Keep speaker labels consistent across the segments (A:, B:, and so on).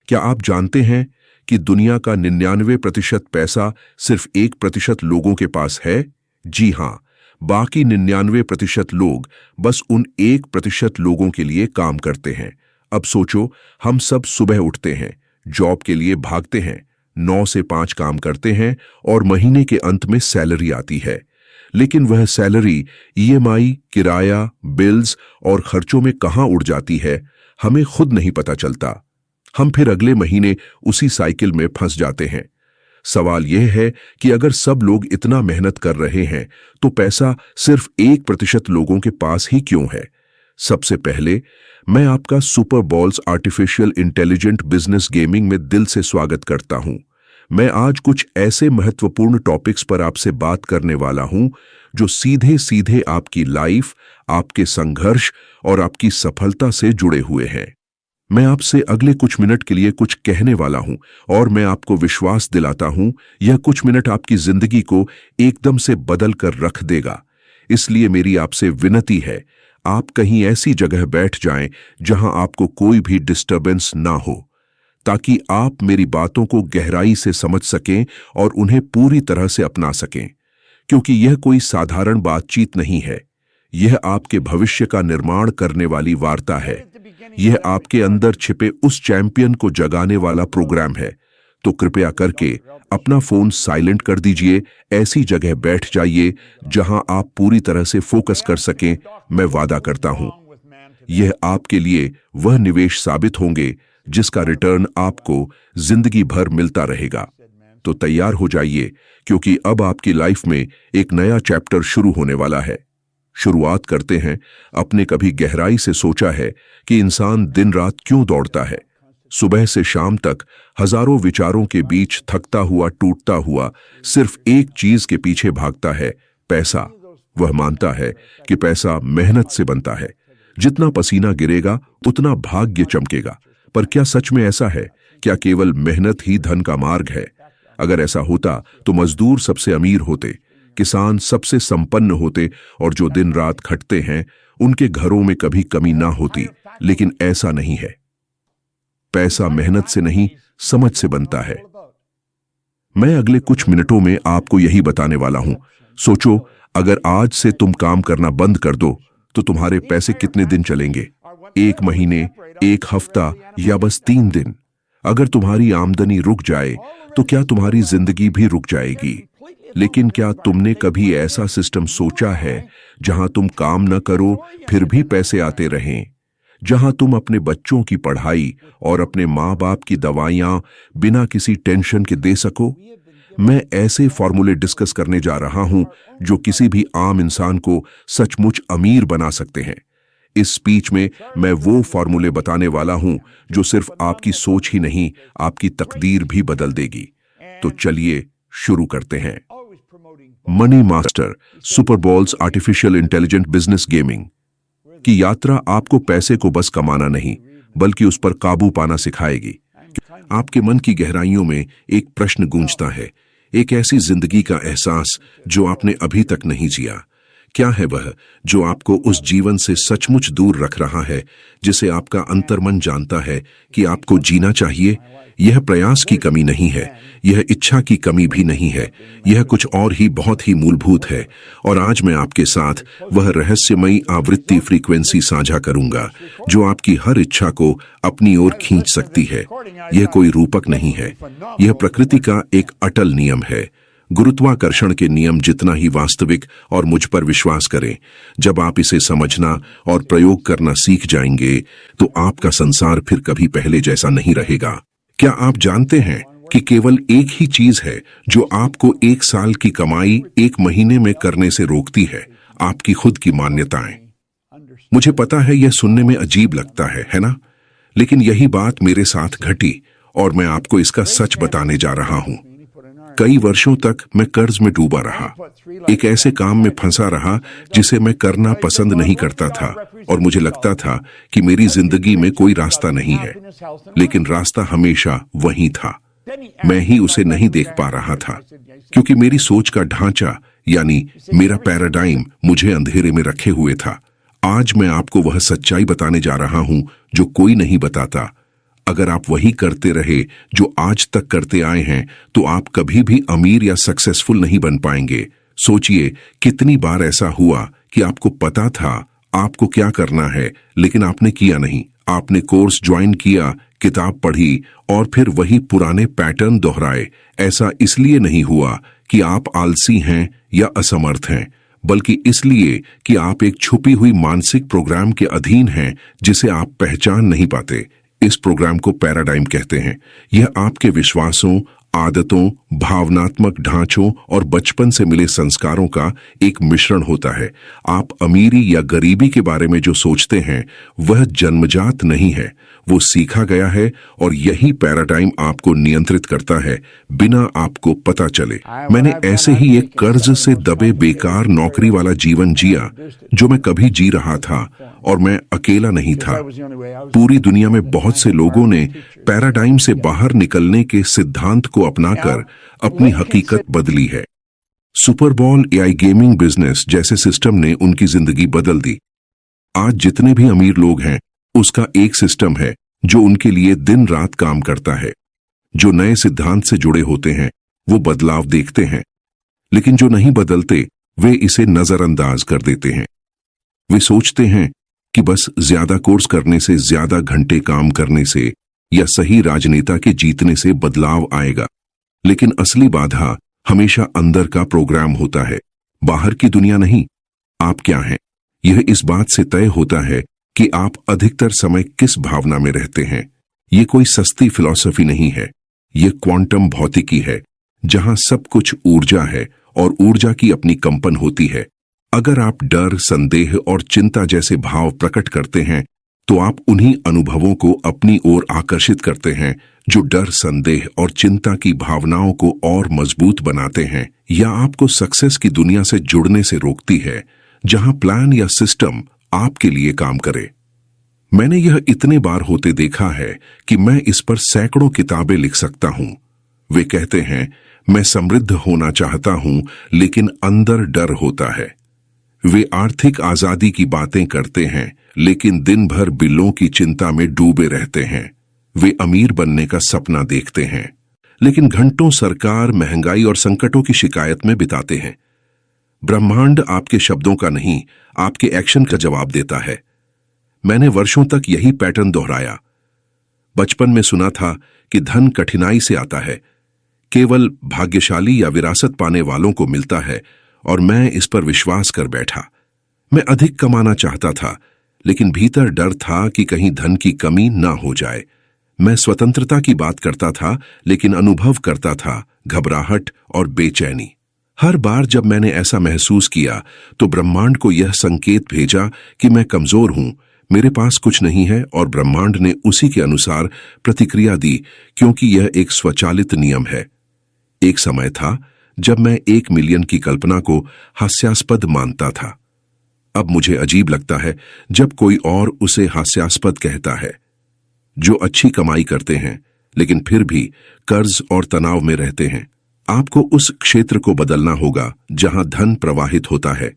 A: क्या आप जानते हैं कि दुनिया का 99% पैसा सिर्फ 1% लोगों के पास है? जी हाँ, बाकी 99% लोग बस उन 1% लोगों के लिए काम करते हैं। अब सोचो, हम सब सुबह उठते हैं, जॉब के लिए भागते हैं, 9 से 5 काम करते हैं और महीने के अंत में सैलरी आती है। लेकिन वह सैलरी ईएमआई, किराया, बिल्स और खर्चों में कहाँ उड़ जाती है, हमें खुद नहीं पता चलता। हम फिर अगले महीने उसी साइकिल में फंस जाते हैं। सवाल यह है कि अगर सब लोग इतना मेहनत कर रहे हैं तो पैसा सिर्फ 1% लोगों के पास ही क्यों है? सबसे पहले मैं आपका super balls artificial intelligent business gaming में दिल से स्वागत करता हूं। मैं आज कुछ ऐसे महत्वपूर्ण टॉपिक्स पर आपसे बात करने वाला हूं जो सीधे सीधे आपकी लाइफ, आपके संघर्ष और आपकी सफलता से जुड़े हुए हैं। मैं आपसे अगले कुछ मिनट के लिए कुछ कहने वाला हूं और मैं आपको विश्वास दिलाता हूं, यह कुछ मिनट आपकी जिंदगी को एकदम से बदल कर रख देगा। इसलिए मेरी आपसे विनती है, आप कहीं ऐसी जगह बैठ जाएं जहां आपको कोई भी डिस्टरबेंस ना हो, ताकि आप मेरी बातों को गहराई से समझ सकें और उन्हें पूरी तरह से अपना सकें। क्योंकि यह कोई साधारण बातचीत नहीं है, यह आपके भविष्य का निर्माण करने वाली वार्ता है। यह आपके अंदर छिपे उस चैंपियन को जगाने वाला प्रोग्राम है। तो कृपया करके अपना फोन साइलेंट कर दीजिए, ऐसी जगह बैठ जाइए जहां आप पूरी तरह से फोकस कर सकें। मैं वादा करता हूं, यह आपके लिए वह निवेश साबित होंगे जिसका रिटर्न आपको जिंदगी भर मिलता रहेगा। तो तैयार हो जाइए, क्योंकि अब आपकी लाइफ में एक नया चैप्टर शुरू होने वाला है। शुरुआत करते हैं। आपने कभी गहराई से सोचा है कि इंसान दिन रात क्यों दौड़ता है? सुबह से शाम तक हजारों विचारों के बीच थकता हुआ, टूटता हुआ, सिर्फ एक चीज के पीछे भागता है, पैसा। वह मानता है कि पैसा मेहनत से बनता है, जितना पसीना गिरेगा उतना भाग्य चमकेगा। पर क्या सच में ऐसा है? क्या केवल मेहनत ही धन का मार्ग है? अगर ऐसा होता तो मजदूर सबसे अमीर होते, किसान सबसे संपन्न होते और जो दिन रात खटते हैं उनके घरों में कभी कमी ना होती। लेकिन ऐसा नहीं है। पैसा मेहनत से नहीं, समझ से बनता है। मैं अगले कुछ मिनटों में आपको यही बताने वाला हूं। सोचो, अगर आज से तुम काम करना बंद कर दो तो तुम्हारे पैसे कितने दिन चलेंगे? 1 महीने, 1 हफ्ता या बस 3 दिन? अगर तुम्हारी आमदनी रुक जाए तो क्या तुम्हारी जिंदगी भी रुक जाएगी? लेकिन क्या तुमने कभी ऐसा सिस्टम सोचा है जहां तुम काम न करो फिर भी पैसे आते रहें? जहां तुम अपने बच्चों की पढ़ाई और अपने माँ बाप की दवाइयां बिना किसी टेंशन के दे सको? मैं ऐसे फॉर्मूले डिस्कस करने जा रहा हूं जो किसी भी आम इंसान को सचमुच अमीर बना सकते हैं। इस स्पीच में मैं वो फॉर्मूले बताने वाला हूं जो सिर्फ आपकी सोच ही नहीं, आपकी तकदीर भी बदल देगी। तो चलिए शुरू करते हैं। Money master super balls artificial intelligent business gaming की यात्रा आपको पैसे को बस कमाना नहीं, बल्कि उस पर काबू पाना सिखाएगी। आपके मन की गहराइयों में एक प्रश्न गूंजता है, एक ऐसी जिंदगी का एहसास जो आपने अभी तक नहीं जिया। क्या है वह जो आपको उस जीवन से सचमुच दूर रख रहा है जिसे आपका अंतर्मन जानता है कि आपको जीना चाहिए? यह प्रयास की कमी नहीं है, यह इच्छा की कमी भी नहीं है, यह कुछ और ही बहुत ही मूलभूत है। और आज मैं आपके साथ वह रहस्यमयी आवृत्ति फ्रीक्वेंसी साझा करूंगा जो आपकी हर इच्छा को अपनी ओर खींच सकती है। यह कोई रूपक नहीं है, यह प्रकृति का एक अटल नियम है। गुरुत्वाकर्षण के नियम जितना ही वास्तविक। और मुझ पर विश्वास करें, जब आप इसे समझना और प्रयोग करना सीख जाएंगे तो आपका संसार फिर कभी पहले जैसा नहीं रहेगा। क्या आप जानते हैं कि केवल एक ही चीज है जो आपको 1 साल की कमाई 1 महीने में करने से रोकती है? आपकी खुद की मान्यताएं। मुझे पता है यह सुनने में अजीब लगता है ना? लेकिन यही बात मेरे साथ घटी और मैं आपको इसका सच बताने जा रहा हूं। कई वर्षों तक मैं कर्ज में डूबा रहा, एक ऐसे काम में फंसा रहा जिसे मैं करना पसंद नहीं करता था और मुझे लगता था कि मेरी जिंदगी में कोई रास्ता नहीं है। लेकिन रास्ता हमेशा वहीं था, मैं ही उसे नहीं देख पा रहा था, क्योंकि मेरी सोच का ढांचा यानी मेरा पैराडाइम मुझे अंधेरे में रखे हुए था। आज मैं आपको वह सच्चाई बताने जा रहा हूं जो कोई नहीं बताता। अगर आप वही करते रहे जो आज तक करते आए हैं तो आप कभी भी अमीर या सक्सेसफुल नहीं बन पाएंगे। सोचिए कितनी बार ऐसा हुआ कि आपको पता था आपको क्या करना है, लेकिन आपने किया नहीं। आपने कोर्स ज्वाइन किया, किताब पढ़ी और फिर वही पुराने पैटर्न दोहराए। ऐसा इसलिए नहीं हुआ कि आप आलसी हैं या असमर्थ हैं, बल्कि इसलिए कि आप एक छुपी हुई मानसिक प्रोग्राम के अधीन हैं जिसे आप पहचान नहीं पाते। इस प्रोग्राम को पैराडाइम कहते हैं। यह आपके विश्वासों, आदतों, भावनात्मक ढांचों और बचपन से मिले संस्कारों का एक मिश्रण होता है। आप अमीरी या गरीबी के बारे में जो सोचते हैं वह जन्मजात नहीं है, वो सीखा गया है और यही पैराडाइम आपको नियंत्रित करता है बिना आपको पता चले। मैंने ऐसे ही एक कर्ज से दबे बेकार नौकरी वाला जीवन जिया जो मैं कभी जी रहा था, और मैं अकेला नहीं था। पूरी दुनिया में बहुत से लोगों ने पैराडाइम से बाहर निकलने के सिद्धांत को अपनाकर अपनी हकीकत बदली है। सुपरबॉल एआई गेमिंग बिजनेस जैसे सिस्टम ने उनकी जिंदगी बदल दी। आज जितने भी अमीर लोग हैं उसका एक सिस्टम है जो उनके लिए दिन रात काम करता है। जो नए सिद्धांत से जुड़े होते हैं वो बदलाव देखते हैं, लेकिन जो नहीं बदलते वे इसे नजरअंदाज कर देते हैं। वे सोचते हैं कि बस ज्यादा कोर्स करने से, ज्यादा घंटे काम करने से या सही राजनेता के जीतने से बदलाव आएगा। लेकिन असली बाधा हमेशा अंदर का प्रोग्राम होता है, बाहर की दुनिया नहीं। आप क्या हैं यह इस बात से तय होता है कि आप अधिकतर समय किस भावना में रहते हैं। ये कोई सस्ती फिलॉसफी नहीं है, ये क्वांटम भौतिकी है जहां सब कुछ ऊर्जा है और ऊर्जा की अपनी कंपन होती है। अगर आप डर, संदेह और चिंता जैसे भाव प्रकट करते हैं तो आप उन्हीं अनुभवों को अपनी ओर आकर्षित करते हैं जो डर, संदेह और चिंता की भावनाओं को और मजबूत बनाते हैं या आपको सक्सेस की दुनिया से जुड़ने से रोकती है, जहां प्लान या सिस्टम आपके लिए काम करे। मैंने यह इतने बार होते देखा है कि मैं इस पर सैकड़ों किताबें लिख सकता हूं। वे कहते हैं मैं समृद्ध होना चाहता हूं लेकिन अंदर डर होता है। वे आर्थिक आजादी की बातें करते हैं लेकिन दिन भर बिलों की चिंता में डूबे रहते हैं। वे अमीर बनने का सपना देखते हैं लेकिन घंटों सरकार, महंगाई और संकटों की शिकायत में बिताते हैं। ब्रह्मांड आपके शब्दों का नहीं, आपके एक्शन का जवाब देता है। मैंने वर्षों तक यही पैटर्न दोहराया। बचपन में सुना था कि धन कठिनाई से आता है, केवल भाग्यशाली या विरासत पाने वालों को मिलता है, और मैं इस पर विश्वास कर बैठा। मैं अधिक कमाना चाहता था लेकिन भीतर डर था कि कहीं धन की कमी ना हो जाए। मैं स्वतंत्रता की बात करता था लेकिन अनुभव करता था घबराहट और बेचैनी। हर बार जब मैंने ऐसा महसूस किया तो ब्रह्मांड को यह संकेत भेजा कि मैं कमजोर हूं, मेरे पास कुछ नहीं है, और ब्रह्मांड ने उसी के अनुसार प्रतिक्रिया दी क्योंकि यह एक स्वचालित नियम है। एक समय था जब मैं 1 मिलियन की कल्पना को हास्यास्पद मानता था। अब मुझे अजीब लगता है जब कोई और उसे हास्यास्पद कहता है। जो अच्छी कमाई करते हैं लेकिन फिर भी कर्ज और तनाव में रहते हैं, आपको उस क्षेत्र को बदलना होगा जहां धन प्रवाहित होता है।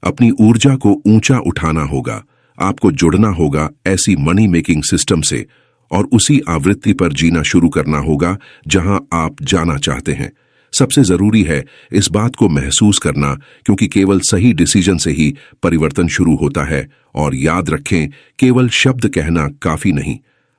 A: अपनी ऊर्जा को ऊंचा उठाना होगा। आपको जुड़ना होगा ऐसी मनी मेकिंग सिस्टम से और उसी आवृत्ति पर जीना शुरू करना होगा जहां आप जाना चाहते हैं। सबसे जरूरी है इस बात को महसूस करना, क्योंकि केवल सही डिसीजन से ही परिवर्तन शुरू होता है। और याद रखें, केवल शब्द कहना काफी नहीं,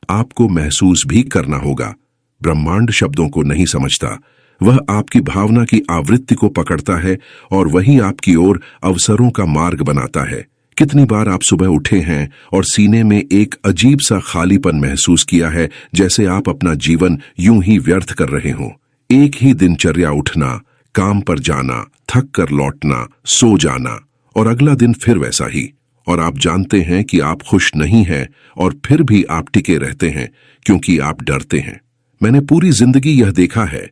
A: आपको महसूस भी करना होगा। ब्रह्मांड शब्दों को नहीं समझता, वह आपकी भावना की आवृत्ति को पकड़ता है और वही आपकी ओर अवसरों का मार्ग बनाता है। कितनी बार आप सुबह उठे हैं और सीने में एक अजीब सा खालीपन महसूस किया है, जैसे आप अपना जीवन यूं ही व्यर्थ कर रहे हों। एक ही दिनचर्या, उठना, काम पर जाना, थक कर लौटना, सो जाना, और अगला दिन फिर वैसा ही। और आप जानते हैं कि आप खुश नहीं हैं और फिर भी आप टिके रहते हैं क्योंकि आप डरते हैं। मैंने पूरी जिंदगी यह देखा है,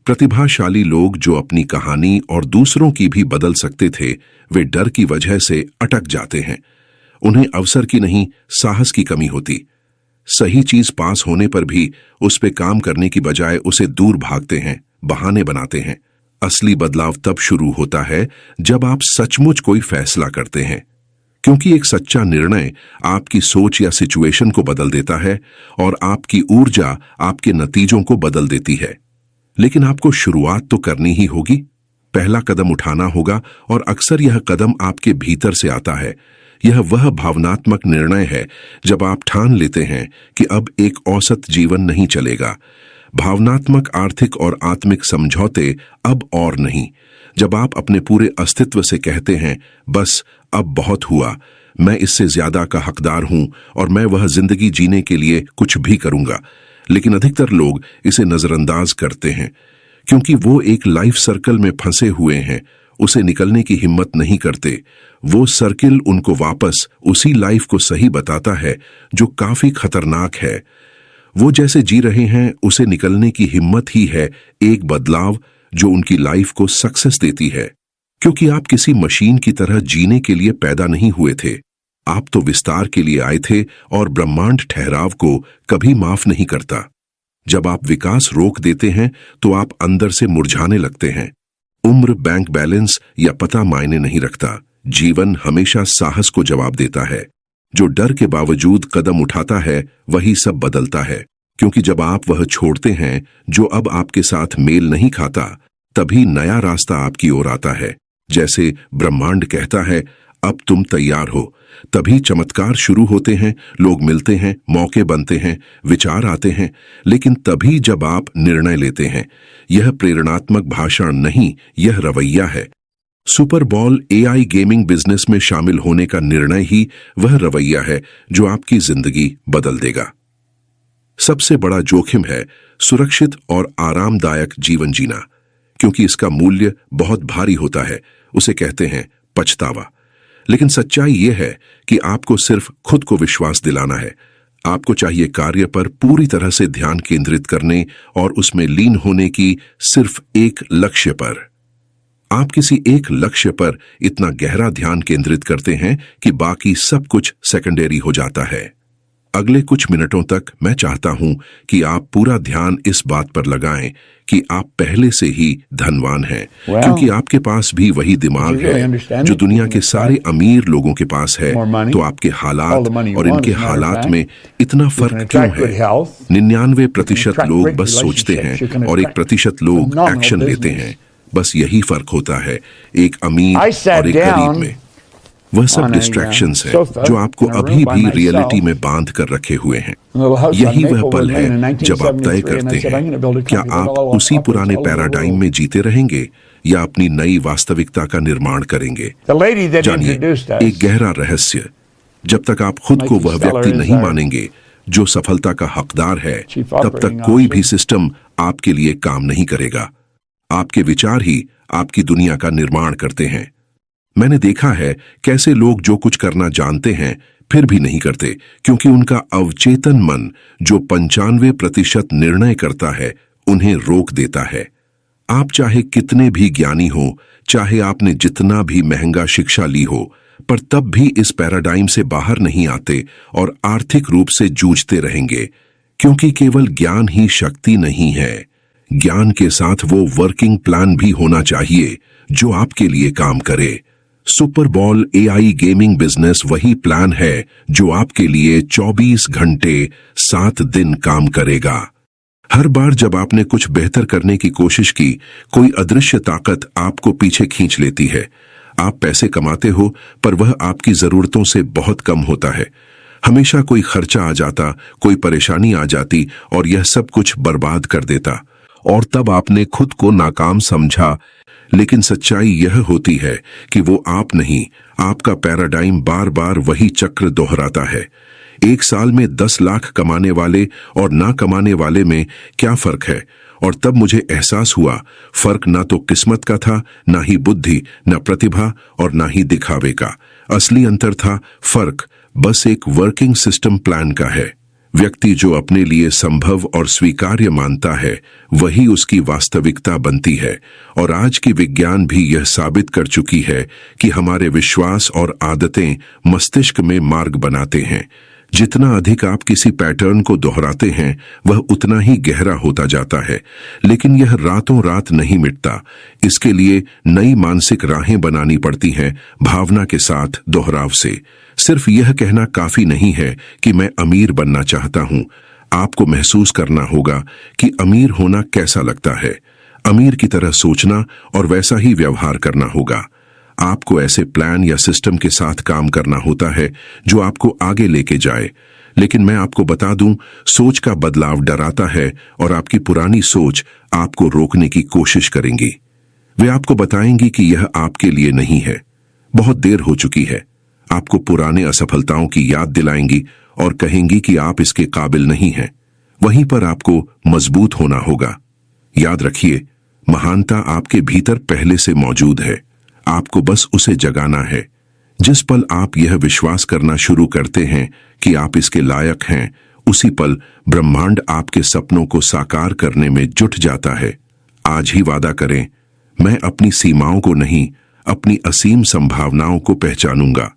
A: प्रतिभाशाली लोग जो अपनी कहानी और दूसरों की भी बदल सकते थे, वे डर की वजह से अटक जाते हैं। उन्हें अवसर की नहीं, साहस की कमी होती। सही चीज पास होने पर भी उस पे काम करने की बजाय उसे दूर भागते हैं, बहाने बनाते हैं। असली बदलाव तब शुरू होता है जब आप सचमुच कोई फैसला करते हैं। क्योंकि एक सच्चा निर्णय आपकी सोच या सिचुएशन को बदल देता है और आपकी ऊर्जा आपके नतीजों को बदल देती है। लेकिन आपको शुरुआत तो करनी ही होगी, पहला कदम उठाना होगा, और अक्सर यह कदम आपके भीतर से आता है। यह वह भावनात्मक निर्णय है जब आप ठान लेते हैं कि अब एक औसत जीवन नहीं चलेगा। भावनात्मक, आर्थिक और आत्मिक समझौते अब और नहीं। जब आप अपने पूरे अस्तित्व से कहते हैं, बस अब बहुत हुआ, मैं इससे ज्यादा का हकदार हूं और मैं वह जिंदगी जीने के लिए कुछ भी करूंगा। लेकिन अधिकतर लोग इसे नजरअंदाज करते हैं क्योंकि वो एक लाइफ सर्कल में फंसे हुए हैं, उसे निकलने की हिम्मत नहीं करते। वो सर्किल उनको वापस उसी लाइफ को सही बताता है जो काफी खतरनाक है। वो जैसे जी रहे हैं उसे निकलने की हिम्मत ही है एक बदलाव जो उनकी लाइफ को सक्सेस देती है। क्योंकि आप किसी मशीन की तरह जीने के लिए पैदा नहीं हुए थे, आप तो विस्तार के लिए आए थे, और ब्रह्मांड ठहराव को कभी माफ नहीं करता। जब आप विकास रोक देते हैं तो आप अंदर से मुरझाने लगते हैं। उम्र, बैंक बैलेंस या पता मायने नहीं रखता। जीवन हमेशा साहस को जवाब देता है। जो डर के बावजूद कदम उठाता है वही सब बदलता है। क्योंकि जब आप वह छोड़ते हैं जो अब आपके साथ मेल नहीं खाता, तभी नया रास्ता आपकी ओर आता है। जैसे ब्रह्मांड कहता है, अब तुम तैयार हो। तभी चमत्कार शुरू होते हैं, लोग मिलते हैं, मौके बनते हैं, विचार आते हैं। लेकिन तभी जब आप निर्णय लेते हैं। यह प्रेरणात्मक भाषण नहीं, यह रवैया है। Super ball AI gaming business में शामिल होने का निर्णय ही वह रवैया है जो आपकी जिंदगी बदल देगा। सबसे बड़ा जोखिम है सुरक्षित और आरामदायक जीवन जीना, क्योंकि इसका मूल्य बहुत भारी होता है। उसे कहते हैं पछतावा। लेकिन सच्चाई यह है कि आपको सिर्फ खुद को विश्वास दिलाना है। आपको चाहिए कार्य पर पूरी तरह से ध्यान केंद्रित करने और उसमें लीन होने की सिर्फ एक लक्ष्य पर। आप किसी एक लक्ष्य पर इतना गहरा ध्यान केंद्रित करते हैं कि बाकी सब कुछ सेकेंडरी हो जाता है। अगले कुछ मिनटों तक मैं चाहता हूं कि आप पूरा ध्यान इस बात पर लगाएं कि आप पहले से ही धनवान हैं, क्योंकि आपके पास भी वही दिमाग है जो दुनिया के सारे अमीर लोगों के पास है। तो आपके हालात और इनके हालात में इतना फर्क क्यों है? 99% लोग बस सोचते हैं और 1% लोग एक्शन लेते हैं। बस यही फर्क होता है एक अमीर और एक गरीब में। वह सब डिस्ट्रैक्शंस हैं जो आपको अभी भी रियलिटी में बांध कर रखे हुए हैं। यही वह पल है जब आप तय करते हैं, क्या आप उसी पुराने पैराडाइम में जीते रहेंगे या अपनी नई वास्तविकता का निर्माण करेंगे। जानिए एक गहरा रहस्य, जब तक आप खुद को वह व्यक्ति नहीं मानेंगे जो सफलता का हकदार है, तब तक कोई भी सिस्टम आपके लिए काम नहीं करेगा। आपके विचार ही आपकी दुनिया का निर्माण करते हैं। मैंने देखा है कैसे लोग जो कुछ करना जानते हैं फिर भी नहीं करते, क्योंकि उनका अवचेतन मन जो 95% निर्णय करता है उन्हें रोक देता है। आप चाहे कितने भी ज्ञानी हो, चाहे आपने जितना भी महंगा शिक्षा ली हो, पर तब भी इस पैराडाइम से बाहर नहीं आते और आर्थिक रूप से जूझते रहेंगे। क्योंकि केवल ज्ञान ही शक्ति नहीं है, ज्ञान के साथ वो वर्किंग प्लान भी होना चाहिए जो आपके लिए काम करे। Super ball AI gaming business वही प्लान है जो आपके लिए 24 घंटे 7 दिन काम करेगा। हर बार जब आपने कुछ बेहतर करने की कोशिश की, कोई अदृश्य ताकत आपको पीछे खींच लेती है। आप पैसे कमाते हो पर वह आपकी जरूरतों से बहुत कम होता है। हमेशा कोई खर्चा आ जाता, कोई परेशानी आ जाती और यह सब कुछ बर्बाद कर देता। और तब आपने खुद को नाकाम समझा। लेकिन सच्चाई यह होती है कि वो आप नहीं, आपका पैराडाइम बार बार वही चक्र दोहराता है। एक साल में 10 लाख कमाने वाले और ना कमाने वाले में क्या फर्क है? और तब मुझे एहसास हुआ, फर्क ना तो किस्मत का था, ना ही बुद्धि, ना प्रतिभा और ना ही दिखावे का। असली अंतर था फर्क बस एक वर्किंग सिस्टम प्लान का है। व्यक्ति जो अपने लिए संभव और स्वीकार्य मानता है वही उसकी वास्तविकता बनती है। और आज की विज्ञान भी यह साबित कर चुकी है कि हमारे विश्वास और आदतें मस्तिष्क में मार्ग बनाते हैं। जितना अधिक आप किसी पैटर्न को दोहराते हैं वह उतना ही गहरा होता जाता है, लेकिन यह रातों रात नहीं मिटता। इसके लिए नई मानसिक राहें बनानी पड़ती हैं, भावना के साथ दोहराव से। सिर्फ यह कहना काफी नहीं है कि मैं अमीर बनना चाहता हूं। आपको महसूस करना होगा कि अमीर होना कैसा लगता है, अमीर की तरह सोचना और वैसा ही व्यवहार करना होगा। आपको ऐसे प्लान या सिस्टम के साथ काम करना होता है जो आपको आगे लेके जाए। लेकिन मैं आपको बता दूं, सोच का बदलाव डराता है और आपकी पुरानी सोच आपको रोकने की कोशिश करेंगी। वे आपको बताएंगी कि यह आपके लिए नहीं है, बहुत देर हो चुकी है। आपको पुराने असफलताओं की याद दिलाएंगी और कहेंगी कि आप इसके काबिल नहीं हैं। वहीं पर आपको मजबूत होना होगा। याद रखिए, महानता आपके भीतर पहले से मौजूद है, आपको बस उसे जगाना है। जिस पल आप यह विश्वास करना शुरू करते हैं कि आप इसके लायक हैं, उसी पल ब्रह्मांड आपके सपनों को साकार करने में जुट जाता है। आज ही वादा करें, मैं अपनी सीमाओं को नहीं, अपनी असीम संभावनाओं को पहचानूंगा।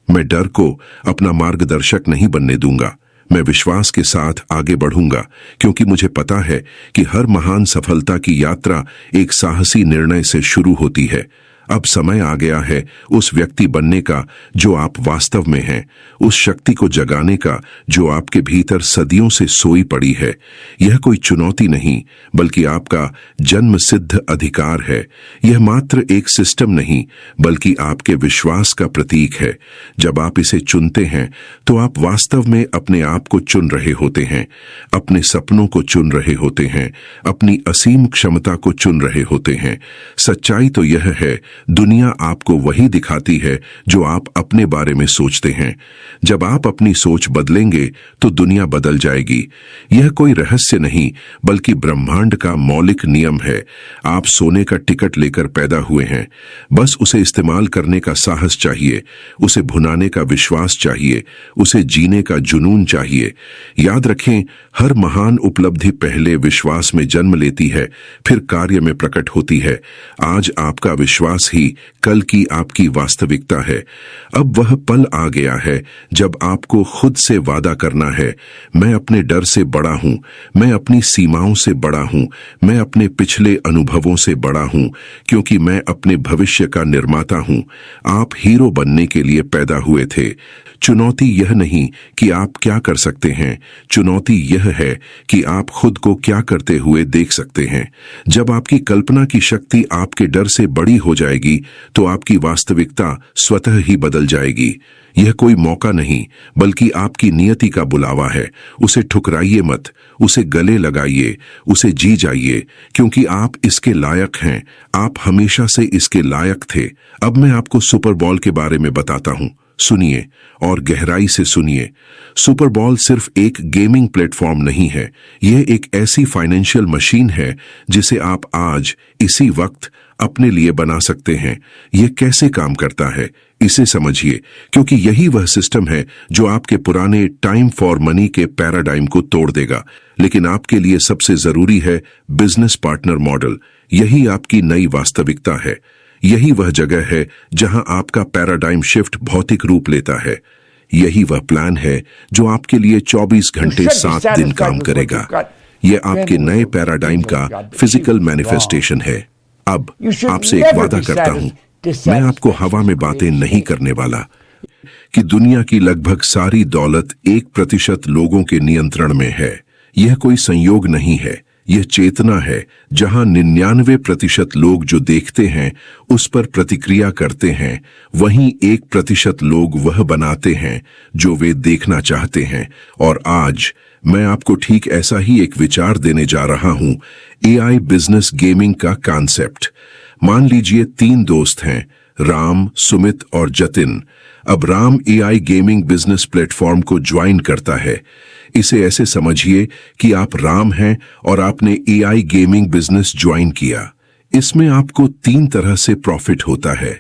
A: मैं डर को अपना मार्गदर्शक नहीं बनने दूंगा। मैं विश्वास के साथ आगे बढ़ूंगा, क्योंकि मुझे पता है कि हर महान सफलता की यात्रा एक साहसी निर्णय से शुरू होती है। अब समय आ गया है उस व्यक्ति बनने का जो आप वास्तव में हैं, उस शक्ति को जगाने का जो आपके भीतर सदियों से सोई पड़ी है। यह कोई चुनौती नहीं, बल्कि आपका जन्म सिद्ध अधिकार है। यह मात्र एक सिस्टम नहीं, बल्कि आपके विश्वास का प्रतीक है। जब आप इसे चुनते हैं तो आप वास्तव में अपने आप को चुन रहे होते हैं, अपने सपनों को चुन रहे होते हैं, अपनी असीम क्षमता को चुन रहे होते हैं। सच्चाई तो यह है, दुनिया आपको वही दिखाती है जो आप अपने बारे में सोचते हैं। जब आप अपनी सोच बदलेंगे तो दुनिया बदल जाएगी। यह कोई रहस्य नहीं, बल्कि ब्रह्मांड का मौलिक नियम है। आप सोने का टिकट लेकर पैदा हुए हैं, बस उसे इस्तेमाल करने का साहस चाहिए, उसे भुनाने का विश्वास चाहिए, उसे जीने का जुनून चाहिए। याद रखें, हर महान उपलब्धि पहले विश्वास में जन्म लेती है, फिर कार्य में प्रकट होती है। आज आपका विश्वास ही कल की आपकी वास्तविकता है। अब वह पल आ गया है जब आपको खुद से वादा करना है, मैं अपने डर से बड़ा हूं, मैं अपनी सीमाओं से बड़ा हूं, मैं अपने पिछले अनुभवों से बड़ा हूं, क्योंकि मैं अपने भविष्य का निर्माता हूं। आप हीरो बनने के लिए पैदा हुए थे। चुनौती यह नहीं कि आप क्या कर सकते हैं, चुनौती यह है कि आप खुद को क्या करते हुए देख सकते हैं। जब आपकी कल्पना की शक्ति आपके डर से बड़ी हो जाएगी तो आपकी वास्तविकता स्वतः ही बदल जाएगी। यह कोई मौका नहीं, बल्कि आपकी नियति का बुलावा है। उसे ठुकराइए मत, उसे गले लगाइए, उसे जी जाइए, क्योंकि आप इसके लायक हैं। आप हमेशा से इसके लायक थे। अब मैं आपको सुपर बॉल के बारे में बताता हूं। सुनिए और गहराई से सुनिए। सुपर बॉल सिर्फ एक गेमिंग प्लेटफॉर्म नहीं है, यह एक ऐसी फाइनेंशियल मशीन है जिसे आप आज इसी वक्त अपने लिए बना सकते हैं। यह कैसे काम करता है, इसे समझिए, क्योंकि यही वह सिस्टम है जो आपके पुराने टाइम फॉर मनी के पैराडाइम को तोड़ देगा। लेकिन आपके लिए सबसे जरूरी है बिजनेस पार्टनर मॉडल। यही आपकी नई वास्तविकता है। यही वह जगह है जहां आपका पैराडाइम शिफ्ट भौतिक रूप लेता है। यही वह प्लान है जो आपके लिए 24 घंटे 7 दिन काम करेगा। यह आपके नए पैराडाइम का फिजिकल मैनिफेस्टेशन है। अब आपसे एक वादा करता हूं, मैं आपको हवा में बातें नहीं करने वाला कि दुनिया की लगभग सारी दौलत 1% लोगों के नियंत्रण में है। यह कोई संयोग नहीं है, यह चेतना है जहां 99% लोग जो देखते हैं उस पर प्रतिक्रिया करते हैं, वहीं 1% लोग वह बनाते हैं जो वे देखना चाहते हैं। और आज मैं आपको ठीक ऐसा ही एक विचार देने जा रहा हूं, एआई बिजनेस गेमिंग का कॉन्सेप्ट। मान लीजिए 3 दोस्त हैं, राम, सुमित और जतिन। अब Ram AI gaming business platform को ज्वाइन करता है। इसे ऐसे समझिए कि आप राम हैं और आपने एआई गेमिंग बिजनेस ज्वाइन किया। इसमें आपको 3 तरह से प्रॉफिट होता है।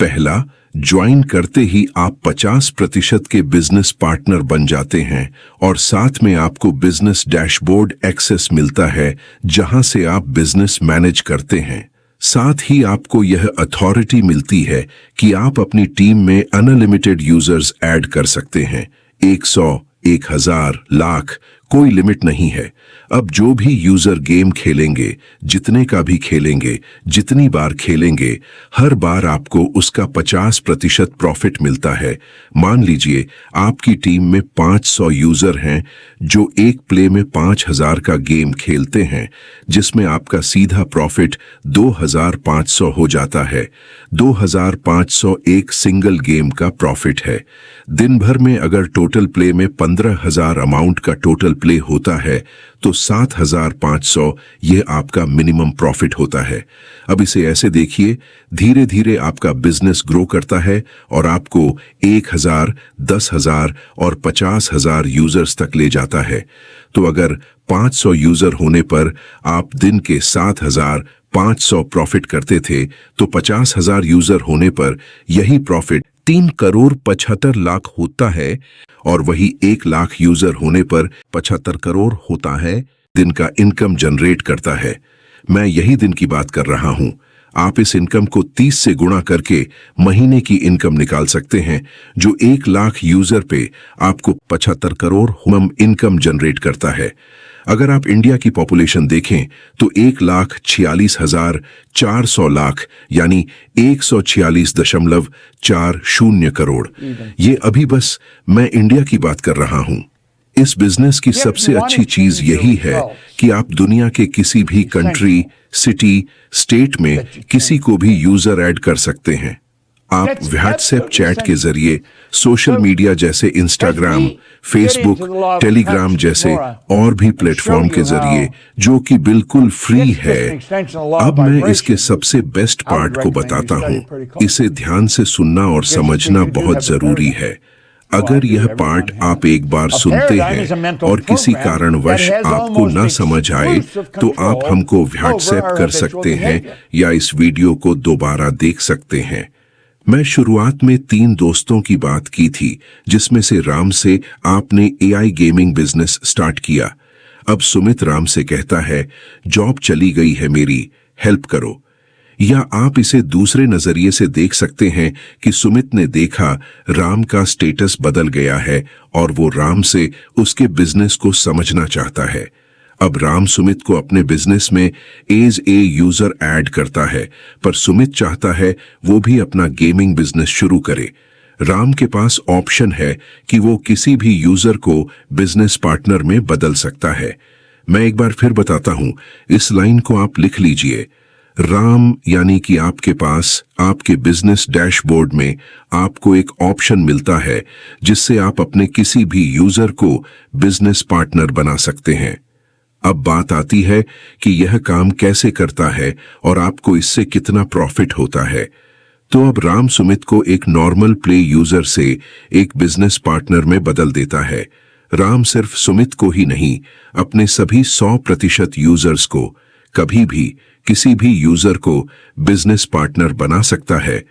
A: पहला, ज्वाइन करते ही आप 50% के बिजनेस पार्टनर बन जाते हैं और साथ में आपको बिजनेस डैशबोर्ड एक्सेस मिलता है जहां से आप बिजनेस मैनेज करते हैं। साथ ही आपको यह अथॉरिटी मिलती है कि आप अपनी टीम में अनलिमिटेड यूजर्स ऐड कर सकते हैं। 100, 1000, लाख, कोई लिमिट नहीं है। अब जो भी यूजर गेम खेलेंगे, जितने का भी खेलेंगे, जितनी बार खेलेंगे, हर बार आपको उसका 50% प्रॉफिट मिलता है। मान लीजिए आपकी टीम में 500 यूजर हैं जो एक प्ले में 5000 का गेम खेलते हैं, जिसमें आपका सीधा प्रॉफिट 2500 हो जाता है। 2500 एक सिंगल गेम का प्रॉफिट है। दिन भर में अगर टोटल प्ले में 15000 अमाउंट का टोटल प्ले होता है तो 7500 ये आपका मिनिमम प्रॉफिट होता है। अब इसे ऐसे देखिए, धीरे धीरे आपका बिजनेस ग्रो करता है और आपको 1000, 10,000 और 50,000 यूजर्स तक ले जाता है। तो अगर 500 यूजर होने पर आप दिन के 7500 प्रॉफिट करते थे, तो 50,000 यूजर होने पर यही प्रॉफिट 3,75,00,000 होता है, और वही 1 लाख यूजर होने पर 75 करोड़ होता है दिन का इनकम जनरेट करता है। मैं यही दिन की बात कर रहा हूं। आप इस इनकम को 30 से गुणा करके महीने की इनकम निकाल सकते हैं, जो 1 लाख यूजर पे आपको 75 करोड़ इनकम जनरेट करता है। अगर आप इंडिया की पॉपुलेशन देखें तो 1,46,400 लाख यानी 146.40 करोड़। ये अभी बस मैं इंडिया की बात कर रहा हूं। इस बिजनेस की सबसे अच्छी चीज यही है कि आप दुनिया के किसी भी कंट्री, सिटी, स्टेट में किसी को भी यूजर ऐड कर सकते हैं। आप व्हाट्सएप चैट के जरिए, सोशल मीडिया जैसे इंस्टाग्राम, फेसबुक, टेलीग्राम जैसे और भी प्लेटफॉर्म के जरिए, जो कि बिल्कुल फ्री है। अब मैं इसके सबसे बेस्ट पार्ट को बताता हूँ। इसे ध्यान से सुनना और समझना बहुत जरूरी है। अगर यह पार्ट आप एक बार सुनते हैं और किसी कारणवश आपको ना समझ आए, तो आप हमको व्हाट्सएप कर सकते हैं या इस वीडियो को दोबारा देख सकते हैं। मैं शुरुआत में 3 दोस्तों की बात की थी, जिसमें से राम से आपने एआई गेमिंग बिजनेस स्टार्ट किया। अब सुमित राम से कहता है, जॉब चली गई है मेरी, हेल्प करो। या आप इसे दूसरे नजरिए से देख सकते हैं कि सुमित ने देखा राम का स्टेटस बदल गया है और वो राम से उसके बिजनेस को समझना चाहता है। अब राम सुमित को अपने बिजनेस में एज ए यूजर ऐड करता है, पर सुमित चाहता है वो भी अपना गेमिंग बिजनेस शुरू करे। राम के पास ऑप्शन है कि वो किसी भी यूजर को बिजनेस पार्टनर में बदल सकता है। मैं एक बार फिर बताता हूं, इस लाइन को आप लिख लीजिए। राम यानी कि आपके पास आपके बिजनेस डैशबोर्ड में आपको एक ऑप्शन मिलता है जिससे आप अपने किसी भी यूजर को बिजनेस पार्टनर बना सकते हैं। अब बात आती है कि यह काम कैसे करता है और आपको इससे कितना प्रॉफिट होता है। तो अब राम सुमित को एक नॉर्मल प्ले यूजर से एक बिजनेस पार्टनर में बदल देता है। राम सिर्फ सुमित को ही नहीं, अपने सभी 100% यूजर्स को, कभी भी किसी भी यूजर को बिजनेस पार्टनर बना सकता है।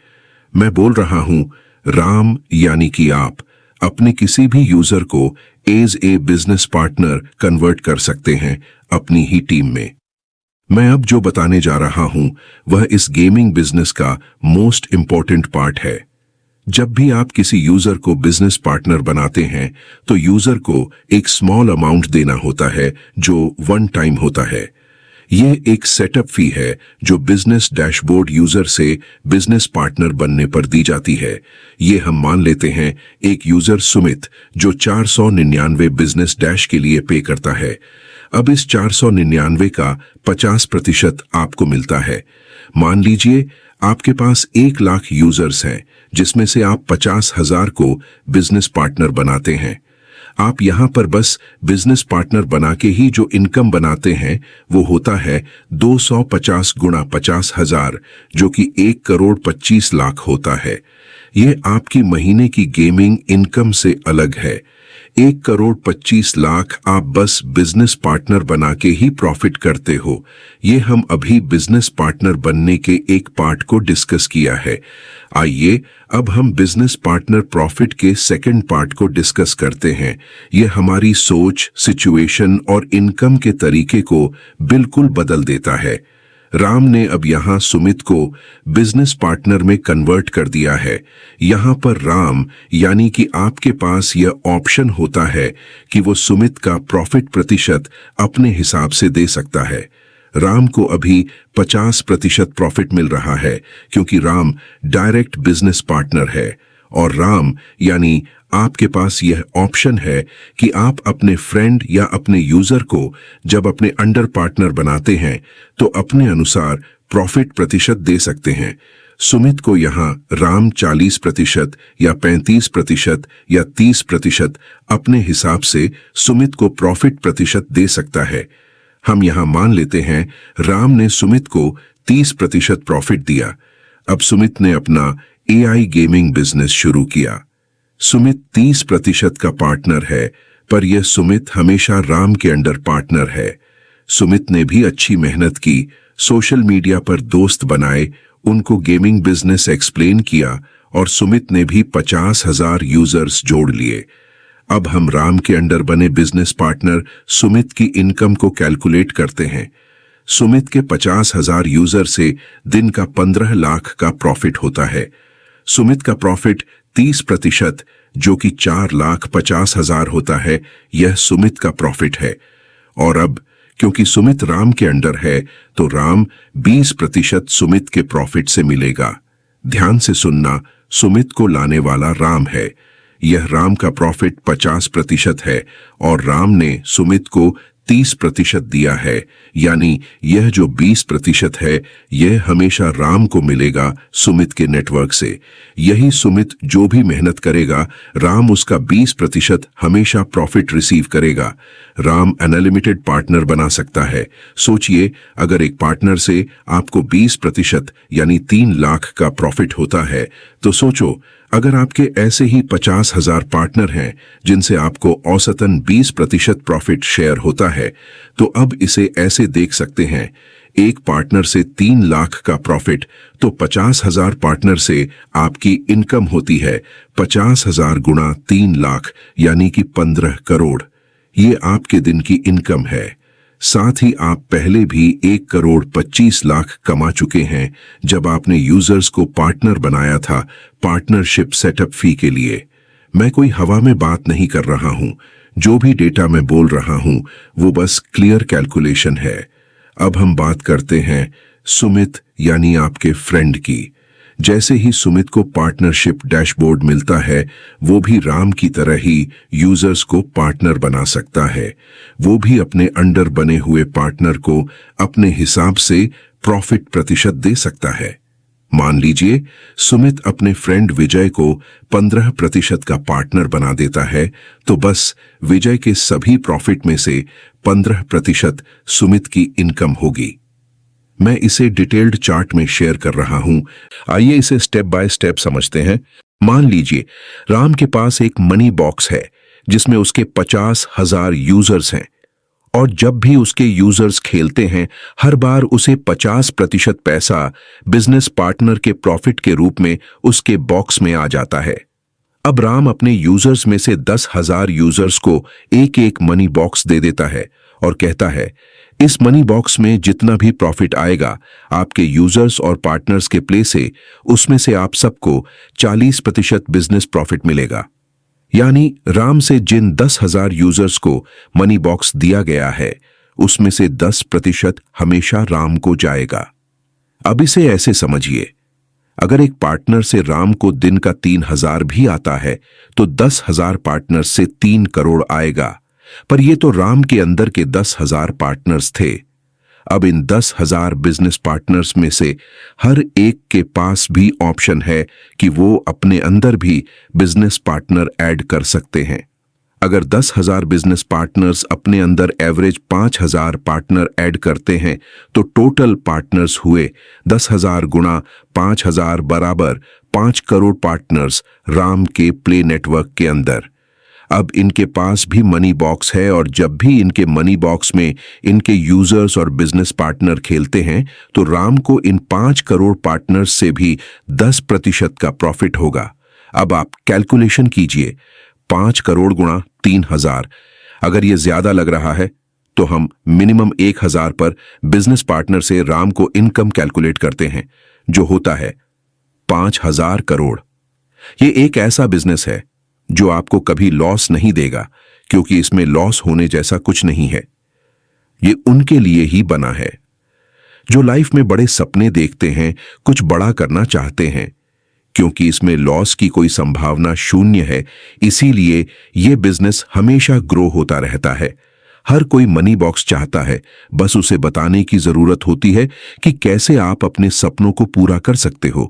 A: मैं बोल रहा हूं, राम यानी कि आप अपने किसी भी यूजर को as a business partner convert कर सकते हैं अपनी ही टीम में। मैं अब जो बताने जा रहा हूं वह इस गेमिंग बिजनेस का मोस्ट इंपॉर्टेंट पार्ट है। जब भी आप किसी यूजर को बिजनेस पार्टनर बनाते हैं तो यूजर को एक स्मॉल अमाउंट देना होता है जो 1 टाइम होता है। यह एक सेटअप फी है जो बिजनेस डैशबोर्ड यूजर से बिजनेस पार्टनर बनने पर दी जाती है। ये हम मान लेते हैं एक यूजर सुमित जो 499 बिजनेस डैश के लिए पे करता है। अब इस 499 का 50% आपको मिलता है। मान लीजिए आपके पास 1 लाख यूजर्स हैं, जिसमें से आप 50,000 को बिजनेस पार्टनर बनाते हैं। आप यहां पर बस बिजनेस पार्टनर बना के ही जो इनकम बनाते हैं वो होता है 250 गुणा 50,000, जो कि 1,25,00,000 होता है। ये आपकी महीने की गेमिंग इनकम से अलग है। 1,25,00,000 आप बस बिजनेस पार्टनर बना के ही प्रॉफिट करते हो। ये हम अभी बिजनेस पार्टनर बनने के एक पार्ट को डिस्कस किया है। आइए अब हम बिजनेस पार्टनर प्रॉफिट के सेकंड पार्ट को डिस्कस करते हैं। यह हमारी सोच, सिचुएशन और इनकम के तरीके को बिल्कुल बदल देता है। राम ने अब यहां सुमित को बिजनेस पार्टनर में कन्वर्ट कर दिया है। यहां पर राम यानी कि आपके पास यह ऑप्शन होता है कि वो सुमित का प्रॉफिट प्रतिशत अपने हिसाब से दे सकता है। राम को अभी 50% प्रॉफिट मिल रहा है क्योंकि राम डायरेक्ट बिजनेस पार्टनर है, और राम यानी आपके पास यह ऑप्शन है कि आप अपने फ्रेंड या अपने यूजर को जब अपने अंडर पार्टनर बनाते हैं तो अपने अनुसार प्रॉफिट प्रतिशत दे सकते हैं। सुमित को यहां राम 40% या 35% या 30% अपने हिसाब से सुमित को प्रॉफिट प्रतिशत दे सकता है। हम यहां मान लेते हैं राम ने सुमित को 30% प्रॉफिट दिया। अब सुमित ने अपना एआई गेमिंग बिजनेस शुरू किया। सुमित 30% का पार्टनर है, पर यह सुमित हमेशा राम के अंडर पार्टनर है। सुमित ने भी अच्छी मेहनत की, सोशल मीडिया पर दोस्त बनाए, उनको गेमिंग बिजनेस एक्सप्लेन किया, और सुमित ने भी 50,000 यूजर्स जोड़ लिए। अब हम राम के अंडर बने बिजनेस पार्टनर सुमित की इनकम को कैलकुलेट करते हैं। सुमित के 50,000 यूजर से दिन का 15 लाख का प्रॉफिट होता है। सुमित का प्रॉफिट 30% जो कि 4,50,000 होता है, यह सुमित का प्रॉफिट है। और अब क्योंकि सुमित राम के अंडर है तो राम 20% सुमित के प्रॉफिट से मिलेगा। ध्यान से सुनना, सुमित को लाने वाला राम है। यह राम का प्रॉफिट 50% है और राम ने सुमित को 30% दिया है, यानी यह जो 20% है यह हमेशा राम को मिलेगा सुमित के नेटवर्क से। यही सुमित जो भी मेहनत करेगा, राम उसका 20% हमेशा प्रॉफिट रिसीव करेगा। राम अनलिमिटेड पार्टनर बना सकता है। सोचिए, अगर एक पार्टनर से आपको 20% यानी 3 लाख का प्रॉफिट होता है, तो सोचो अगर आपके ऐसे ही 50,000 पार्टनर हैं जिनसे आपको औसतन 20% प्रॉफिट शेयर होता है, तो अब इसे ऐसे देख सकते हैं, एक पार्टनर से 3 लाख का प्रॉफिट, तो 50,000 पार्टनर से आपकी इनकम होती है 50,000 गुणा 3 लाख यानी कि 15 करोड़। ये आपके दिन की इनकम है। साथ ही आप पहले भी 1,25,00,000 कमा चुके हैं जब आपने यूजर्स को पार्टनर बनाया था पार्टनरशिप सेटअप फी के लिए। मैं कोई हवा में बात नहीं कर रहा हूं, जो भी डेटा मैं बोल रहा हूं वो बस क्लियर कैलकुलेशन है। अब हम बात करते हैं सुमित यानी आपके फ्रेंड की। जैसे ही सुमित को पार्टनरशिप डैशबोर्ड मिलता है, वो भी राम की तरह ही यूजर्स को पार्टनर बना सकता है। वो भी अपने अंडर बने हुए पार्टनर को अपने हिसाब से प्रॉफिट प्रतिशत दे सकता है। मान लीजिए सुमित अपने फ्रेंड विजय को 15% का पार्टनर बना देता है, तो बस विजय के सभी प्रॉफिट में से 15% सुमित की इनकम होगी। मैं इसे डिटेल्ड चार्ट में शेयर कर रहा हूं। आइए इसे स्टेप बाय स्टेप समझते हैं। मान लीजिए राम के पास एक मनी बॉक्स है जिसमें उसके 50,000 यूजर्स हैं, और जब भी उसके यूजर्स खेलते हैं, हर बार उसे 50% पैसा बिजनेस पार्टनर के प्रॉफिट के रूप में उसके बॉक्स में आ जाता है। अब राम अपने यूजर्स में से 10,000 यूजर्स को एक एक मनी बॉक्स दे देता है और कहता है, इस मनी बॉक्स में जितना भी प्रॉफिट आएगा आपके यूजर्स और पार्टनर्स के प्ले से, उसमें से आप सबको 40% बिजनेस प्रॉफिट मिलेगा। यानी राम से जिन 10,000 यूजर्स को मनी बॉक्स दिया गया है, उसमें से 10% हमेशा राम को जाएगा। अब इसे ऐसे समझिए, अगर एक पार्टनर से राम को दिन का 3,000 भी आता है तो 10,000 पार्टनर से 3 करोड़ आएगा। पर ये तो राम के अंदर के 10,000 पार्टनर्स थे। अब इन 10,000 बिजनेस पार्टनर्स में से हर एक के पास भी ऑप्शन है कि वो अपने अंदर भी बिजनेस पार्टनर ऐड कर सकते हैं। अगर 10,000 बिजनेस पार्टनर्स अपने अंदर एवरेज 5,000 पार्टनर ऐड करते हैं, तो टोटल पार्टनर्स हुए 10,000 गुणा 5,000 बराबर 5 करोड़ पार्टनर्स राम के प्ले नेटवर्क के अंदर। अब इनके पास भी मनी बॉक्स है, और जब भी इनके मनी बॉक्स में इनके यूजर्स और बिजनेस पार्टनर खेलते हैं, तो राम को इन 5 करोड़ पार्टनर्स से भी 10% का प्रॉफिट होगा। अब आप कैलकुलेशन कीजिए, 5 करोड़ गुणा 3,000। अगर ये ज्यादा लग रहा है तो हम मिनिमम 1000 पर बिजनेस पार्टनर से राम को इनकम कैलकुलेट करते हैं, जो होता है 5000 करोड़। ये एक ऐसा बिजनेस है जो आपको कभी लॉस नहीं देगा, क्योंकि इसमें लॉस होने जैसा कुछ नहीं है। ये उनके लिए ही बना है जो लाइफ में बड़े सपने देखते हैं, कुछ बड़ा करना चाहते हैं, क्योंकि इसमें लॉस की कोई संभावना शून्य है। इसीलिए यह बिजनेस हमेशा ग्रो होता रहता है। हर कोई मनी बॉक्स चाहता है, बस उसे बताने की जरूरत होती है कि कैसे आप अपने सपनों को पूरा कर सकते हो।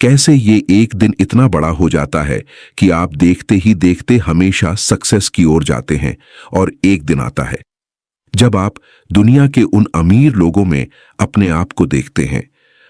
A: कैसे ये एक दिन इतना बड़ा हो जाता है कि आप देखते ही देखते हमेशा सक्सेस की ओर जाते हैं। और एक दिन आता है जब आप दुनिया के उन अमीर लोगों में अपने आप को देखते हैं।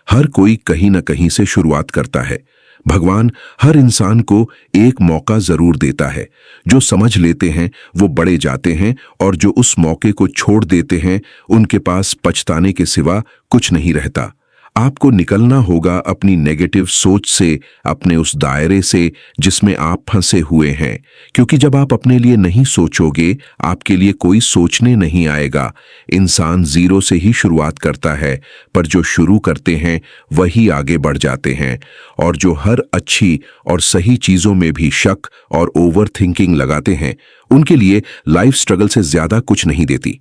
A: हर कोई कहीं ना कहीं से शुरुआत करता है। भगवान हर इंसान को एक मौका जरूर देता है। जो समझ लेते हैं वो बड़े जाते हैं, और जो उस मौके को छोड़ देते हैं उनके पास पछताने के सिवा कुछ नहीं रहता। आपको निकलना होगा अपनी नेगेटिव सोच से, अपने उस दायरे से जिसमें आप फंसे हुए हैं, क्योंकि जब आप अपने लिए नहीं सोचोगे आपके लिए कोई सोचने नहीं आएगा। इंसान जीरो से ही शुरुआत करता है, पर जो शुरू करते हैं वही आगे बढ़ जाते हैं। और जो हर अच्छी और सही चीजों में भी शक और ओवर थिंकिंग लगाते हैं, उनके लिए लाइफ स्ट्रगल से ज्यादा कुछ नहीं देती।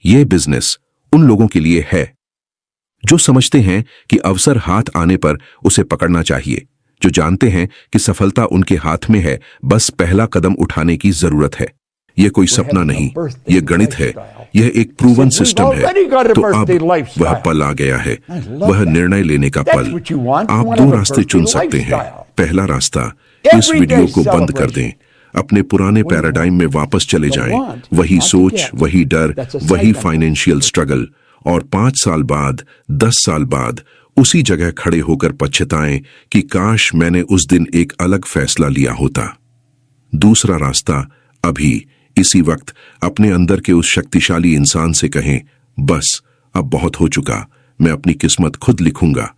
A: यह बिजनेस उन लोगों के लिए है जो समझते हैं कि अवसर हाथ आने पर उसे पकड़ना चाहिए, जो जानते हैं कि सफलता उनके हाथ में है, बस पहला कदम उठाने की जरूरत है। यह कोई सपना नहीं, यह गणित है, यह एक प्रूवन सिस्टम है। तो अब वह पल आ गया है, वह निर्णय लेने का पल। आप दो रास्ते चुन सकते हैं। पहला रास्ता, इस वीडियो को बंद कर दें, अपने पुराने पैराडाइम में वापस चले जाएं। वही सोच, वही डर, वही फाइनेंशियल स्ट्रगल, और 5 साल बाद, 10 साल बाद उसी जगह खड़े होकर पछताएं कि काश मैंने उस दिन एक अलग फैसला लिया होता। दूसरा रास्ता, अभी इसी वक्त अपने अंदर के उस शक्तिशाली इंसान से कहें, बस अब बहुत हो चुका, मैं अपनी किस्मत खुद लिखूंगा।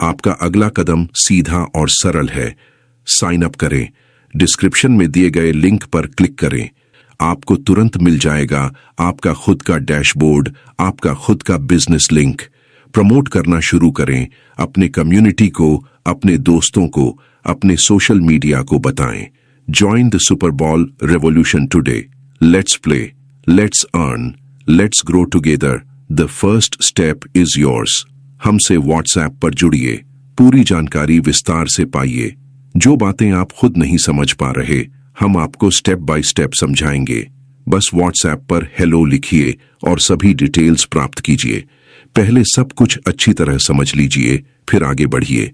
A: आपका अगला कदम सीधा और सरल है। साइन अप करें, डिस्क्रिप्शन में दिए गए लिंक पर क्लिक करें। आपको तुरंत मिल जाएगा आपका खुद का डैशबोर्ड, आपका खुद का बिजनेस लिंक। प्रमोट करना शुरू करें, अपने कम्युनिटी को, अपने दोस्तों को, अपने सोशल मीडिया को बताएं। Join the super ball revolution today. Let's play, let's earn, let's grow together. The first step is yours. हमसे व्हाट्सएप पर जुड़िए, पूरी जानकारी विस्तार से पाइए। जो बातें आप खुद नहीं समझ पा रहे, हम आपको स्टेप बाय स्टेप समझाएंगे। बस व्हाट्सएप पर हेलो लिखिए और सभी डिटेल्स प्राप्त कीजिए। पहले सब कुछ अच्छी तरह समझ लीजिए, फिर आगे बढ़िए।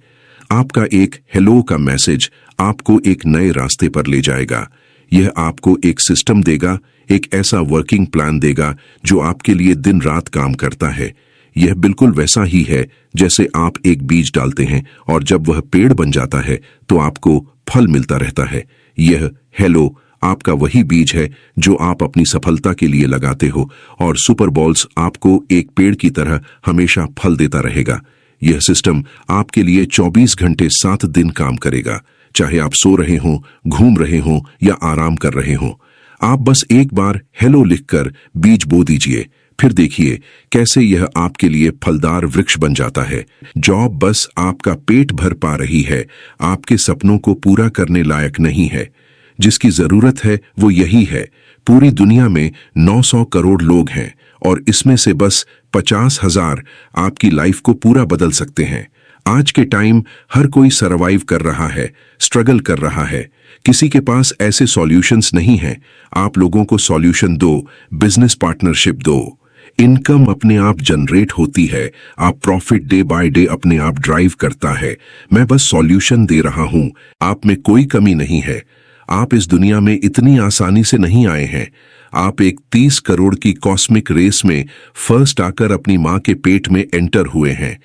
A: आपका एक हेलो का मैसेज आपको एक नए रास्ते पर ले जाएगा। यह आपको एक सिस्टम देगा, एक ऐसा वर्किंग प्लान देगा जो आपके लिए दिन रात काम करता है। यह बिल्कुल वैसा ही है जैसे आप एक बीज डालते हैं और जब वह पेड़ बन जाता है तो आपको फल मिलता रहता है। यह हेलो आपका वही बीज है जो आप अपनी सफलता के लिए लगाते हो, और सुपर बॉल्स आपको एक पेड़ की तरह हमेशा फल देता रहेगा। यह सिस्टम आपके लिए 24 घंटे 7 दिन काम करेगा, चाहे आप सो रहे हों, घूम रहे हों या आराम कर रहे हों। आप बस एक बार हेलो लिखकर बीज बो दीजिए, फिर देखिए कैसे यह आपके लिए फलदार वृक्ष बन जाता है। जॉब बस आपका पेट भर पा रही है, आपके सपनों को पूरा करने लायक नहीं है। जिसकी जरूरत है वो यही है। पूरी दुनिया में 900 करोड़ लोग हैं, और इसमें से बस 50,000 आपकी लाइफ को पूरा बदल सकते हैं। आज के टाइम हर कोई सरवाइव कर रहा है, स्ट्रगल कर रहा है। किसी के पास ऐसे सॉल्यूशंस नहीं हैं। आप लोगों को सॉल्यूशन दो, बिजनेस पार्टनरशिप दो। इनकम अपने आप जनरेट होती है, आप प्रॉफिट डे बाय डे अपने आप ड्राइव करता है। मैं बस सॉल्यूशन दे रहा हूं, आप में कोई कमी नहीं है। आप इस दुनिया में इतनी आसानी से नहीं आए हैं। आप एक 30 करोड़ की कॉस्मिक रेस में फर्स्ट आकर अपनी मां के पेट में एंटर हुए हैं।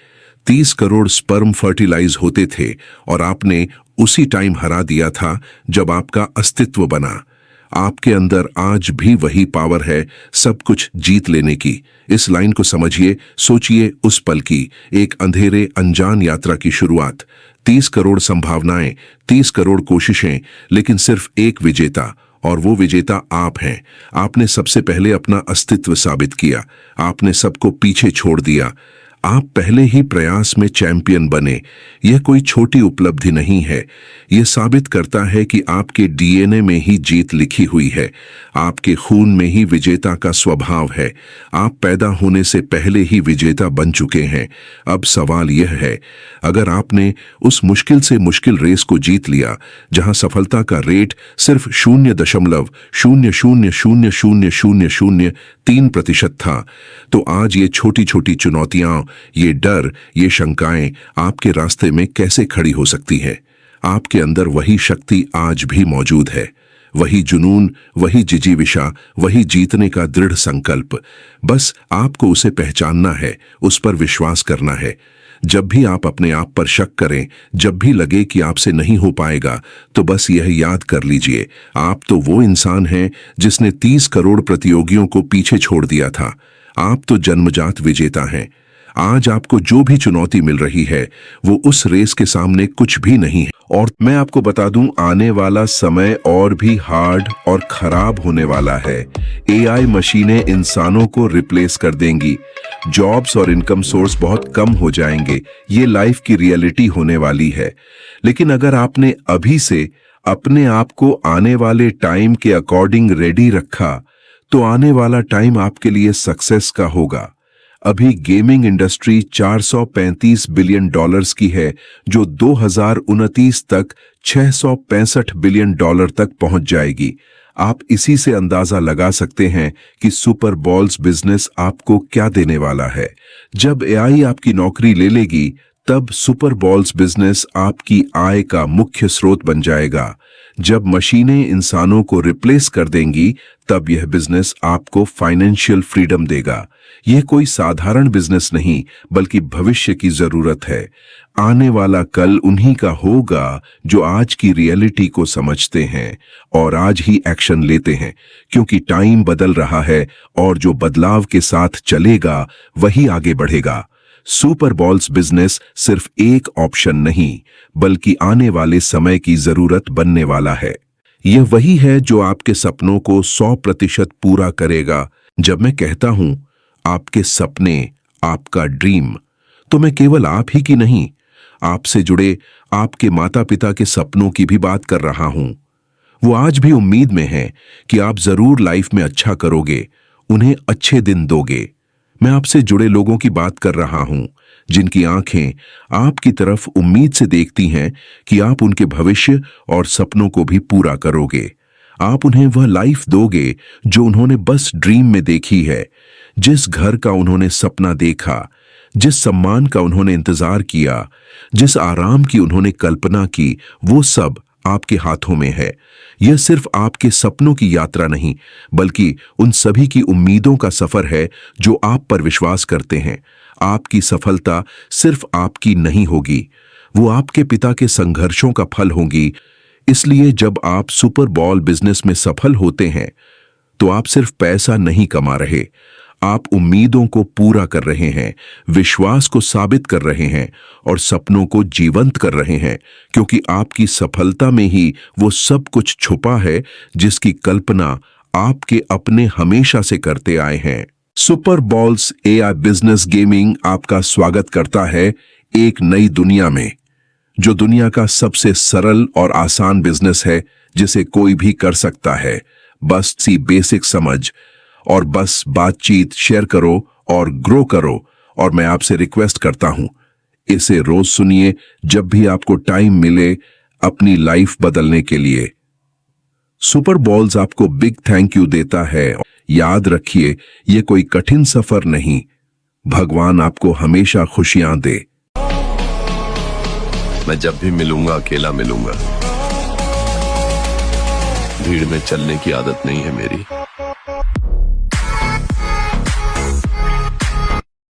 A: 30 करोड़ स्पर्म फर्टिलाइज होते थे और आपने उसी टाइम हरा दिया था जब आपका अस्तित्व बना। आपके अंदर आज भी वही पावर है सब कुछ जीत लेने की। इस लाइन को समझिए, सोचिए उस पल की, एक अंधेरे अनजान यात्रा की शुरुआत। 30 करोड़ संभावनाएं, 30 करोड़ कोशिशें, लेकिन सिर्फ एक विजेता, और वो विजेता आप हैं। आपने सबसे पहले अपना अस्तित्व साबित किया, आपने सबको पीछे छोड़ दिया, आप पहले ही प्रयास में चैंपियन बने। यह कोई छोटी उपलब्धि नहीं है, यह साबित करता है कि आपके डीएनए में ही जीत लिखी हुई है, आपके खून में ही विजेता का स्वभाव है। आप पैदा होने से पहले ही विजेता बन चुके हैं। अब सवाल यह है, अगर आपने उस मुश्किल से मुश्किल रेस को जीत लिया जहां सफलता का रेट सिर्फ 0.00000003% था, तो आज ये छोटी छोटी चुनौतियां, ये डर, ये शंकाएं आपके रास्ते में कैसे खड़ी हो सकती हैं? आपके अंदर वही शक्ति आज भी मौजूद है, वही जुनून, वही जिजीविषा, वही जीतने का दृढ़ संकल्प। बस आपको उसे पहचानना है, उस पर विश्वास करना है। जब भी आप अपने आप पर शक करें, जब भी लगे कि आपसे नहीं हो पाएगा, तो बस यह याद कर लीजिए, आप तो वो इंसान हैं जिसने 30 करोड़ प्रतियोगियों को पीछे छोड़ दिया था। आप तो जन्मजात विजेता हैं। आज आपको जो भी चुनौती मिल रही है, वो उस रेस के सामने कुछ भी नहीं है। और मैं आपको बता दूं, आने वाला समय और भी हार्ड और खराब होने वाला है। एआई मशीनें इंसानों को रिप्लेस कर देंगी, जॉब्स और इनकम सोर्स बहुत कम हो जाएंगे। ये लाइफ की रियलिटी होने वाली है। लेकिन अगर आपने अभी से अपने आप को आने वाले टाइम के अकॉर्डिंग रेडी रखा, तो आने वाला टाइम आपके लिए सक्सेस का होगा। अभी गेमिंग इंडस्ट्री 435 बिलियन डॉलर्स की है, जो 2029 तक 665 बिलियन डॉलर तक पहुंच जाएगी। आप इसी से अंदाजा लगा सकते हैं कि सुपर बॉल्स बिजनेस आपको क्या देने वाला है। जब एआई आपकी नौकरी ले लेगी, तब सुपर बॉल्स बिजनेस आपकी आय का मुख्य स्रोत बन जाएगा। जब मशीनें इंसानों को रिप्लेस कर देंगी, तब यह बिजनेस आपको फाइनेंशियल फ्रीडम देगा। यह कोई साधारण बिजनेस नहीं, बल्कि भविष्य की जरूरत है। आने वाला कल उन्हीं का होगा जो आज की रियलिटी को समझते हैं और आज ही एक्शन लेते हैं, क्योंकि टाइम बदल रहा है और जो बदलाव के साथ चलेगा वही आगे बढ़ेगा। सुपर बॉल्स बिजनेस सिर्फ एक ऑप्शन नहीं, बल्कि आने वाले समय की जरूरत बनने वाला है। यह वही है जो आपके सपनों को 100% पूरा करेगा। जब मैं कहता हूं आपके सपने, आपका ड्रीम, तो मैं केवल आप ही की नहीं, आपसे जुड़े आपके माता पिता के सपनों की भी बात कर रहा हूं। वो आज भी उम्मीद में हैं कि आप जरूर लाइफ में अच्छा करोगे, उन्हें अच्छे दिन दोगे। मैं आपसे जुड़े लोगों की बात कर रहा हूं, जिनकी आंखें आपकी तरफ उम्मीद से देखती हैं कि आप उनके भविष्य और सपनों को भी पूरा करोगे। आप उन्हें वह लाइफ दोगे जो उन्होंने बस ड्रीम में देखी है। जिस घर का उन्होंने सपना देखा, जिस सम्मान का उन्होंने इंतजार किया, जिस आराम की उन्होंने कल्पना की, वो सब आपके हाथों में है। यह सिर्फ आपके सपनों की यात्रा नहीं, बल्कि उन सभी की उम्मीदों का सफर है जो आप पर विश्वास करते हैं। आपकी सफलता सिर्फ आपकी नहीं होगी, वो आपके पिता के संघर्षों का फल होगी। इसलिए जब आप सुपर बॉल बिजनेस में सफल होते हैं, तो आप सिर्फ पैसा नहीं कमा रहे, आप उम्मीदों को पूरा कर रहे हैं, विश्वास को साबित कर रहे हैं और सपनों को जीवंत कर रहे हैं, क्योंकि आपकी सफलता में ही वो सब कुछ छुपा है जिसकी कल्पना आपके अपने हमेशा से करते आए हैं। Super balls AI business gaming आपका स्वागत करता है एक नई दुनिया में, जो दुनिया का सबसे सरल और आसान बिजनेस है जिसे कोई भी कर सकता है। बस सी बेसिक समझ और बस बातचीत शेयर करो और ग्रो करो। और मैं आपसे रिक्वेस्ट करता हूं, इसे रोज सुनिए जब भी आपको टाइम मिले अपनी लाइफ बदलने के लिए। सुपर बॉल्स आपको बिग थैंक यू देता है। याद रखिए, यह कोई कठिन सफर नहीं, भगवान आपको हमेशा खुशियां दे।
B: मैं जब भी मिलूंगा अकेला मिलूंगा, भीड़ में चलने की आदत नहीं है मेरी।